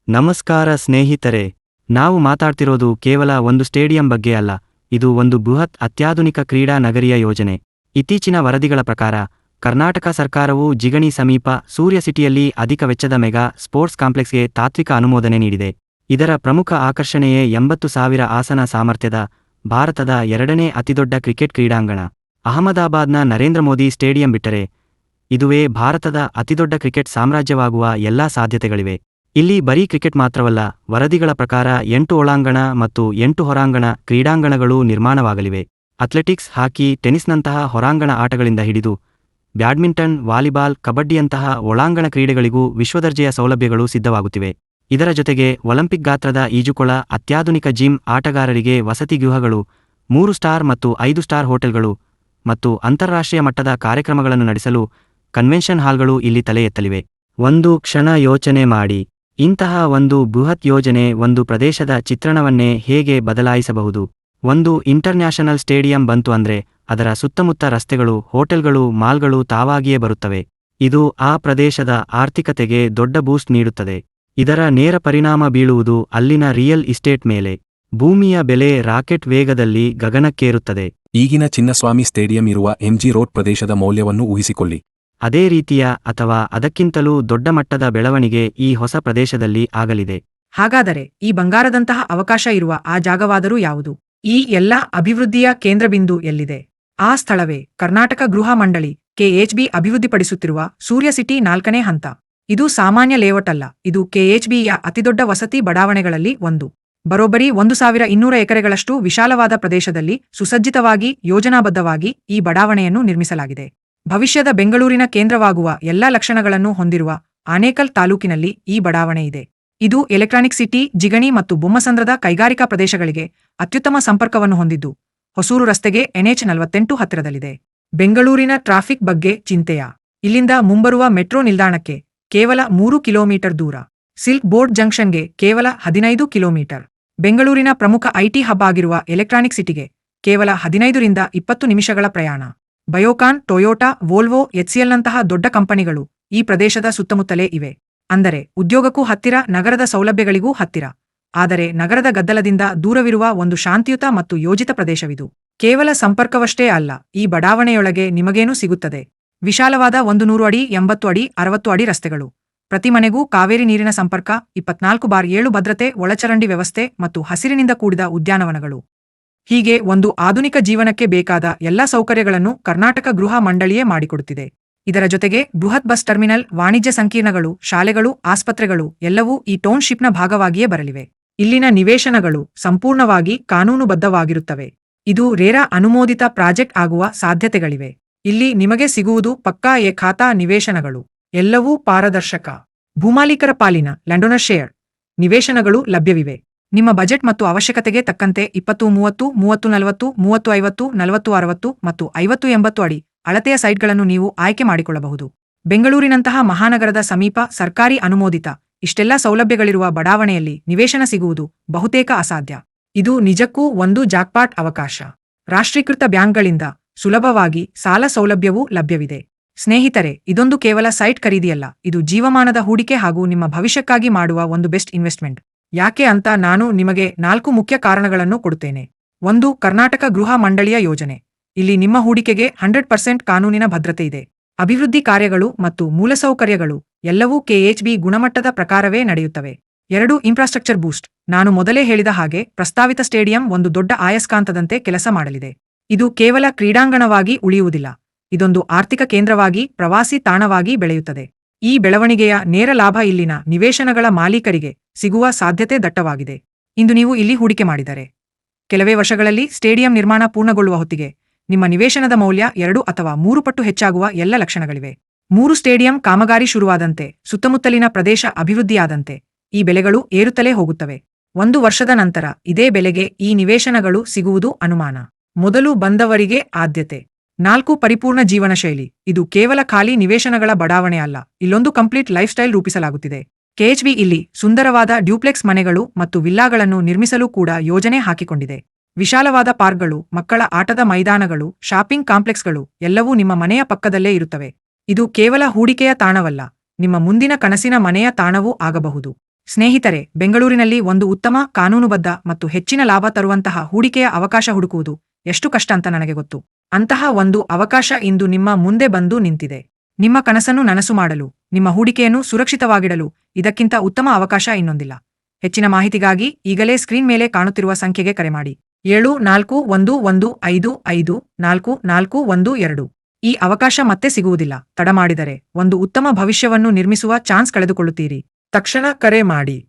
ನಮಸ್ಕಾರ ಸ್ನೇಹಿತರೆ, ನಾವು ಮಾತಾಡ್ತಿರೋದು ಕೇವಲ ಒಂದು ಸ್ಟೇಡಿಯಂ ಬಗ್ಗೆ ಅಲ್ಲ, ಇದು ಒಂದು ಬೃಹತ್ ಅತ್ಯಾಧುನಿಕ ಕ್ರೀಡಾ ನಗರಿಯ ಯೋಜನೆ. ಇತ್ತೀಚಿನ ವರದಿಗಳ ಪ್ರಕಾರ, ಕರ್ನಾಟಕ ಸರ್ಕಾರವು ಜಿಗಣಿ ಸಮೀಪ ಸೂರ್ಯ ಸಿಟಿಯಲ್ಲಿ ಅಧಿಕ ವೆಚ್ಚದ ಮೆಗಾ ಸ್ಪೋರ್ಟ್ಸ್ ಕಾಂಪ್ಲೆಕ್ಸ್ಗೆ ತಾತ್ವಿಕ ಅನುಮೋದನೆ ನೀಡಿದೆ. ಇದರ ಪ್ರಮುಖ ಆಕರ್ಷಣೆಯೇ 80,000 ಆಸನ ಸಾಮರ್ಥ್ಯದ ಭಾರತದ ಎರಡನೇ ಅತಿದೊಡ್ಡ ಕ್ರಿಕೆಟ್ ಕ್ರೀಡಾಂಗಣ. ಅಹಮದಾಬಾದ್ನ ನರೇಂದ್ರ ಮೋದಿ ಸ್ಟೇಡಿಯಂ ಬಿಟ್ಟರೆ, ಇದುವೇ ಭಾರತದ ಅತಿದೊಡ್ಡ ಕ್ರಿಕೆಟ್ ಸಾಮ್ರಾಜ್ಯವಾಗುವ ಎಲ್ಲಾ ಸಾಧ್ಯತೆಗಳಿವೆ. ಇಲ್ಲಿ ಬರೀ ಕ್ರಿಕೆಟ್ ಮಾತ್ರವಲ್ಲ, ವರದಿಗಳ ಪ್ರಕಾರ 8 ಒಳಾಂಗಣ ಮತ್ತು 8 ಹೊರಾಂಗಣ ಕ್ರೀಡಾಂಗಣಗಳು ನಿರ್ಮಾಣವಾಗಲಿವೆ. ಅಥ್ಲೆಟಿಕ್ಸ್, ಹಾಕಿ, ಟೆನಿಸ್ನಂತಹ ಹೊರಾಂಗಣ ಆಟಗಳಿಂದ ಹಿಡಿದು ಬ್ಯಾಡ್ಮಿಂಟನ್, ವಾಲಿಬಾಲ್, ಕಬಡ್ಡಿಯಂತಹ ಒಳಾಂಗಣ ಕ್ರೀಡೆಗಳಿಗೂ ವಿಶ್ವದರ್ಜೆಯ ಸೌಲಭ್ಯಗಳು ಸಿದ್ಧವಾಗುತ್ತಿವೆ. ಇದರ ಜೊತೆಗೆ ಒಲಿಂಪಿಕ್ ಗಾತ್ರದ ಈಜುಕೊಳ, ಅತ್ಯಾಧುನಿಕ ಜಿಮ್, ಆಟಗಾರರಿಗೆ ವಸತಿ ಗೃಹಗಳು, 3 ಸ್ಟಾರ್ ಮತ್ತು 5 ಸ್ಟಾರ್ ಹೋಟೆಲ್ಗಳು ಮತ್ತು ಅಂತಾರಾಷ್ಟ್ರೀಯ ಮಟ್ಟದ ಕಾರ್ಯಕ್ರಮಗಳನ್ನು ನಡೆಸಲು ಕನ್ವೆನ್ಷನ್ ಹಾಲ್ಗಳು ಇಲ್ಲಿ ತಲೆ ಎತ್ತಲಿವೆ. ಒಂದು ಕ್ಷಣ ಯೋಚನೆ ಮಾಡಿ, ಇಂತಹ ಒಂದು ಬೃಹತ್ ಯೋಜನೆ ಒಂದು ಪ್ರದೇಶದ ಚಿತ್ರಣವನ್ನೇ ಹೇಗೆ ಬದಲಾಯಿಸಬಹುದು. ಒಂದು ಇಂಟರ್ನ್ಯಾಷನಲ್ ಸ್ಟೇಡಿಯಂ ಬಂತು ಅಂದ್ರೆ ಅದರ ಸುತ್ತಮುತ್ತ ರಸ್ತೆಗಳು, ಹೋಟೆಲ್ಗಳು, ಮಾಲ್ಗಳು ತಾವಾಗಿಯೇ ಬರುತ್ತವೆ. ಇದು ಆ ಪ್ರದೇಶದ ಆರ್ಥಿಕತೆಗೆ ದೊಡ್ಡ ಬೂಸ್ಟ್ ನೀಡುತ್ತದೆ. ಇದರ ನೇರ ಪರಿಣಾಮ ಬೀಳುವುದು ಅಲ್ಲಿನ ರಿಯಲ್ ಎಸ್ಟೇಟ್ ಮೇಲೆ. ಭೂಮಿಯ ಬೆಲೆ ರಾಕೆಟ್ ವೇಗದಲ್ಲಿ ಗಗನಕ್ಕೇರುತ್ತದೆ. ಈಗಿನ ಚಿನ್ನಸ್ವಾಮಿ ಸ್ಟೇಡಿಯಂ ಇರುವ ಎಂಜಿ ರೋಡ್ ಪ್ರದೇಶದ ಮೌಲ್ಯವನ್ನು ಊಹಿಸಿಕೊಳ್ಳಿ. ಅದೇ ರೀತಿಯ ಅಥವಾ ಅದಕ್ಕಿಂತಲೂ ದೊಡ್ಡ ಮಟ್ಟದ ಬೆಳವಣಿಗೆ ಈ ಹೊಸ ಪ್ರದೇಶದಲ್ಲಿ ಆಗಲಿದೆ. ಹಾಗಾದರೆ ಈ ಬಂಗಾರದಂತಹ ಅವಕಾಶ ಇರುವ ಆ ಜಾಗವಾದರೂ ಯಾವುದು? ಈ ಎಲ್ಲ ಅಭಿವೃದ್ಧಿಯ ಕೇಂದ್ರಬಿಂದು ಎಲ್ಲಿದೆ? ಆ ಸ್ಥಳವೇ ಕರ್ನಾಟಕ ಗೃಹ ಮಂಡಳಿ ಕೆಎಚ್ಬಿ ಅಭಿವೃದ್ಧಿಪಡಿಸುತ್ತಿರುವ ಸೂರ್ಯ ಸಿಟಿ 4ನೇ ಹಂತ. ಇದು ಸಾಮಾನ್ಯ ಲೇಔಟ್ ಅಲ್ಲ, ಇದು ಕೆಎಚ್ಬಿಯ ಅತಿದೊಡ್ಡ ವಸತಿ ಬಡಾವಣೆಗಳಲ್ಲಿ ಒಂದು. ಬರೋಬ್ಬರಿ 1,200 ಎಕರೆಗಳಷ್ಟು ವಿಶಾಲವಾದ ಪ್ರದೇಶದಲ್ಲಿ ಸುಸಜ್ಜಿತವಾಗಿ, ಯೋಜನಾಬದ್ಧವಾಗಿ ಈ ಬಡಾವಣೆಯನ್ನು ನಿರ್ಮಿಸಲಾಗಿದೆ. ಭವಿಷ್ಯದ ಬೆಂಗಳೂರಿನ ಕೇಂದ್ರವಾಗುವ ಎಲ್ಲಾ ಲಕ್ಷಣಗಳನ್ನು ಹೊಂದಿರುವ ಆನೇಕಲ್ ತಾಲೂಕಿನಲ್ಲಿ ಈ ಬಡಾವಣೆ ಇದೆ. ಇದು ಎಲೆಕ್ಟ್ರಾನಿಕ್ ಸಿಟಿ, ಜಿಗಣಿ ಮತ್ತು ಬೊಮ್ಮಸಂದ್ರದ ಕೈಗಾರಿಕಾ ಪ್ರದೇಶಗಳಿಗೆ ಅತ್ಯುತ್ತಮ ಸಂಪರ್ಕವನ್ನು ಹೊಂದಿದ್ದು, ಹೊಸೂರು ರಸ್ತೆಗೆ NH-48 ಹತ್ತಿರದಲ್ಲಿದೆ. ಬೆಂಗಳೂರಿನ ಟ್ರಾಫಿಕ್ ಬಗ್ಗೆ ಚಿಂತೆಯ? ಇಲ್ಲಿಂದ ಮುಂಬರುವ ಮೆಟ್ರೋ ನಿಲ್ದಾಣಕ್ಕೆ ಕೇವಲ 3 ಕಿಲೋಮೀಟರ್ ದೂರ. ಸಿಲ್ಕ್ ಬೋರ್ಡ್ ಜಂಕ್ಷನ್ಗೆ ಕೇವಲ 15 ಕಿಲೋಮೀಟರ್. ಬೆಂಗಳೂರಿನ ಪ್ರಮುಖ ಐಟಿ ಹಬ್ ಆಗಿರುವ ಎಲೆಕ್ಟ್ರಾನಿಕ್ ಸಿಟಿಗೆ ಕೇವಲ 15 ರಿಂದ 20 ನಿಮಿಷಗಳ ಪ್ರಯಾಣ. ಬಯೋಕಾನ್, ಟೊಯೋಟಾ, ವೋಲ್ವೋ, HCLನಂತಹ ದೊಡ್ಡ ಕಂಪನಿಗಳು ಈ ಪ್ರದೇಶದ ಸುತ್ತಮುತ್ತಲೇ ಇವೆ. ಅಂದರೆ ಉದ್ಯೋಗಕ್ಕೂ ಹತ್ತಿರ, ನಗರದ ಸೌಲಭ್ಯಗಳಿಗೂ ಹತ್ತಿರ. ಆದರೆ ನಗರದ ಗದ್ದಲದಿಂದ ದೂರವಿರುವ ಒಂದು ಶಾಂತಿಯುತ ಮತ್ತು ಯೋಜಿತ ಪ್ರದೇಶವಿದು. ಕೇವಲ ಸಂಪರ್ಕವಷ್ಟೇ ಅಲ್ಲ, ಈ ಬಡಾವಣೆಯೊಳಗೆ ನಿಮಗೇನು ಸಿಗುತ್ತದೆ? ವಿಶಾಲವಾದ 100 ಅಡಿ, 80 ಅಡಿ, 60 ಅಡಿ ರಸ್ತೆಗಳು. ಪ್ರತಿ ಮನೆಗೂ ಕಾವೇರಿ ನೀರಿನ ಸಂಪರ್ಕ, 24/7 ಭದ್ರತೆ, ಒಳಚರಂಡಿ ವ್ಯವಸ್ಥೆ ಮತ್ತು ಹಸಿರಿನಿಂದ ಕೂಡಿದ ಉದ್ಯಾನವನಗಳು. ಹೀಗೆ ಒಂದು ಆಧುನಿಕ ಜೀವನಕ್ಕೆ ಬೇಕಾದ ಎಲ್ಲಾ ಸೌಕರ್ಯಗಳನ್ನು ಕರ್ನಾಟಕ ಗೃಹ ಮಂಡಳಿಯೇ ಮಾಡಿಕೊಡುತ್ತಿದೆ. ಇದರ ಜೊತೆಗೆ ಬೃಹತ್ ಬಸ್ ಟರ್ಮಿನಲ್, ವಾಣಿಜ್ಯ ಸಂಕೀರ್ಣಗಳು, ಶಾಲೆಗಳು, ಆಸ್ಪತ್ರೆಗಳು ಎಲ್ಲವೂ ಈ ಟೌನ್ಶಿಪ್ನ ಭಾಗವಾಗಿಯೇ ಬರಲಿವೆ. ಇಲ್ಲಿನ ನಿವೇಶನಗಳು ಸಂಪೂರ್ಣವಾಗಿ ಕಾನೂನುಬದ್ಧವಾಗಿರುತ್ತವೆ. ಇದು ರೇರಾ ಅನುಮೋದಿತ ಪ್ರಾಜೆಕ್ಟ್ ಆಗುವ ಸಾಧ್ಯತೆಗಳಿವೆ. ಇಲ್ಲಿ ನಿಮಗೆ ಸಿಗುವುದು ಪಕ್ಕಾ ಖಾತಾ ನಿವೇಶನಗಳು. ಎಲ್ಲವೂ ಪಾರದರ್ಶಕ. ಭೂಮಾಲೀಕರ ಪಾಲಿನ ಲ್ಯಾಂಡೋನರ್ ಶೇರ್ ನಿವೇಶನಗಳು ಲಭ್ಯವಿವೆ. ನಿಮ್ಮ ಬಜೆಟ್ ಮತ್ತು ಅವಶ್ಯಕತೆಗೆ ತಕ್ಕಂತೆ 20-30, 30-40, 30-50, 40-60 ಮತ್ತು 50-80 ಅಡಿ ಅಳತೆಯ ಸೈಟ್ಗಳನ್ನು ನೀವು ಆಯ್ಕೆ ಮಾಡಿಕೊಳ್ಳಬಹುದು. ಬೆಂಗಳೂರಿನಂತಹ ಮಹಾನಗರದ ಸಮೀಪ ಸರ್ಕಾರಿ ಅನುಮೋದಿತ ಇಷ್ಟೆಲ್ಲ ಸೌಲಭ್ಯಗಳಿರುವ ಬಡಾವಣೆಯಲ್ಲಿ ನಿವೇಶನ ಸಿಗುವುದು ಬಹುತೇಕ ಅಸಾಧ್ಯ. ಇದು ನಿಜಕ್ಕೂ ಒಂದು ಜಾಕ್ಪಾಟ್ ಅವಕಾಶ. ರಾಷ್ಟ್ರೀಕೃತ ಬ್ಯಾಂಕ್ಗಳಿಂದ ಸುಲಭವಾಗಿ ಸಾಲ ಸೌಲಭ್ಯವೂ ಲಭ್ಯವಿದೆ. ಸ್ನೇಹಿತರೆ, ಇದೊಂದು ಕೇವಲ ಸೈಟ್ ಖರೀದಿಯಲ್ಲ, ಇದು ಜೀವಮಾನದ ಹೂಡಿಕೆ ಹಾಗೂ ನಿಮ್ಮ ಭವಿಷ್ಯಕ್ಕಾಗಿ ಮಾಡುವ ಒಂದು ಬೆಸ್ಟ್ ಇನ್ವೆಸ್ಟ್ಮೆಂಟ್. ಯಾಕೆ ಅಂತ ನಾನು ನಿಮಗೆ 4 ಮುಖ್ಯ ಕಾರಣಗಳನ್ನು ಕೊಡುತ್ತೇನೆ. 1. ಕರ್ನಾಟಕ ಗೃಹ ಮಂಡಳಿಯ ಯೋಜನೆ. ಇಲ್ಲಿ ನಿಮ್ಮ ಹೂಡಿಕೆಗೆ 100% ಕಾನೂನಿನ ಭದ್ರತೆ ಇದೆ. ಅಭಿವೃದ್ಧಿ ಕಾರ್ಯಗಳು ಮತ್ತು ಮೂಲಸೌಕರ್ಯಗಳು ಎಲ್ಲವೂ ಕೆಎಚ್ಬಿ ಗುಣಮಟ್ಟದ ಪ್ರಕಾರವೇ ನಡೆಯುತ್ತವೆ. 2. ಇನ್ಫ್ರಾಸ್ಟ್ರಕ್ಚರ್ ಬೂಸ್ಟ್. ನಾನು ಮೊದಲೇ ಹೇಳಿದ ಹಾಗೆ ಪ್ರಸ್ತಾವಿತ ಸ್ಟೇಡಿಯಂ ಒಂದು ದೊಡ್ಡ ಆಯಸ್ಕಾಂತದಂತೆ ಕೆಲಸ ಮಾಡಲಿದೆ. ಇದು ಕೇವಲ ಕ್ರೀಡಾಂಗಣವಾಗಿ ಉಳಿಯುವುದಿಲ್ಲ, ಇದೊಂದು ಆರ್ಥಿಕ ಕೇಂದ್ರವಾಗಿ, ಪ್ರವಾಸಿ ತಾಣವಾಗಿ ಬೆಳೆಯುತ್ತದೆ. ಈ ಬೆಳವಣಿಗೆಯ ನೇರ ಲಾಭ ಇಲ್ಲಿನ ನಿವೇಶನಗಳ ಮಾಲೀಕರಿಗೆ ಸಿಗುವ ಸಾಧ್ಯತೆ ದಟ್ಟವಾಗಿದೆ. ಇಂದು ನೀವು ಇಲ್ಲಿ ಹೂಡಿಕೆ ಮಾಡಿದರೆ ಕೆಲವೇ ವರ್ಷಗಳಲ್ಲಿ ಸ್ಟೇಡಿಯಂ ನಿರ್ಮಾಣ ಪೂರ್ಣಗೊಳ್ಳುವ ಹೊತ್ತಿಗೆ ನಿಮ್ಮ ನಿವೇಶನದ ಮೌಲ್ಯ 2 ಅಥವಾ 3 ಪಟ್ಟು ಹೆಚ್ಚಾಗುವ ಎಲ್ಲ ಲಕ್ಷಣಗಳಿವೆ. 3 ಸ್ಟೇಡಿಯಂ ಕಾಮಗಾರಿ ಶುರುವಾದಂತೆ, ಸುತ್ತಮುತ್ತಲಿನ ಪ್ರದೇಶ ಅಭಿವೃದ್ಧಿಯಾದಂತೆ ಈ ಬೆಲೆಗಳು ಏರುತ್ತಲೇ ಹೋಗುತ್ತವೆ. 1 ವರ್ಷದ ನಂತರ ಇದೇ ಬೆಲೆಗೆ ಈ ನಿವೇಶನಗಳು ಸಿಗುವುದು ಅನುಮಾನ. ಮೊದಲು ಬಂದವರಿಗೆ ಆದ್ಯತೆ. 4. ಪರಿಪೂರ್ಣ ಜೀವನ ಶೈಲಿ. ಇದು ಕೇವಲ ಖಾಲಿ ನಿವೇಶನಗಳ ಬಡಾವಣೆ ಅಲ್ಲ, ಇಲ್ಲೊಂದು ಕಂಪ್ಲೀಟ್ ಲೈಫ್ ಸ್ಟೈಲ್ ರೂಪಿಸಲಾಗುತ್ತಿದೆ. ಕೆಎಚ್ಬಿ ಇಲ್ಲಿ ಸುಂದರವಾದ ಡ್ಯೂಪ್ಲೆಕ್ಸ್ ಮನೆಗಳು ಮತ್ತು ವಿಲ್ಲಾಗಳನ್ನು ನಿರ್ಮಿಸಲು ಕೂಡ ಯೋಜನೆ ಹಾಕಿಕೊಂಡಿದೆ. ವಿಶಾಲವಾದ ಪಾರ್ಕ್ಗಳು, ಮಕ್ಕಳ ಆಟದ ಮೈದಾನಗಳು, ಶಾಪಿಂಗ್ ಕಾಂಪ್ಲೆಕ್ಸ್ಗಳು ಎಲ್ಲವೂ ನಿಮ್ಮ ಮನೆಯ ಪಕ್ಕದಲ್ಲೇ ಇರುತ್ತವೆ. ಇದು ಕೇವಲ ಹೂಡಿಕೆಯ ತಾಣವಲ್ಲ, ನಿಮ್ಮ ಮುಂದಿನ ಕನಸಿನ ಮನೆಯ ತಾಣವೂ ಆಗಬಹುದು. ಸ್ನೇಹಿತರೆ, ಬೆಂಗಳೂರಿನಲ್ಲಿ ಒಂದು ಉತ್ತಮ, ಕಾನೂನುಬದ್ಧ ಮತ್ತು ಹೆಚ್ಚಿನ ಲಾಭ ತರುವಂತಹ ಹೂಡಿಕೆಯ ಅವಕಾಶ ಹುಡುಕುವುದು ಎಷ್ಟು ಕಷ್ಟ ಅಂತ ನನಗೆ ಗೊತ್ತು. ಅಂತಹ ಒಂದು ಅವಕಾಶ ಇಂದು ನಿಮ್ಮ ಮುಂದೆ ಬಂದು ನಿಂತಿದೆ. ನಿಮ್ಮ ಕನಸನ್ನು ನನಸು ಮಾಡಲು, ನಿಮ್ಮ ಹೂಡಿಕೆಯನ್ನು ಸುರಕ್ಷಿತವಾಗಿಡಲು ಇದಕ್ಕಿಂತ ಉತ್ತಮ ಅವಕಾಶ ಇನ್ನೊಂದಿಲ್ಲ. ಹೆಚ್ಚಿನ ಮಾಹಿತಿಗಾಗಿ ಈಗಲೇ ಸ್ಕ್ರೀನ್ ಮೇಲೆ ಕಾಣುತ್ತಿರುವ ಸಂಖ್ಯೆಗೆ ಕರೆ ಮಾಡಿ. 7411544412. ಈ ಅವಕಾಶ ಮತ್ತೆ ಸಿಗುವುದಿಲ್ಲ. ತಡ ಮಾಡಿದರೆ ಒಂದು ಉತ್ತಮ ಭವಿಷ್ಯವನ್ನು ನಿರ್ಮಿಸುವ ಚಾನ್ಸ್ ಕಳೆದುಕೊಳ್ಳುತ್ತೀರಿ. ತಕ್ಷಣ ಕರೆ ಮಾಡಿ.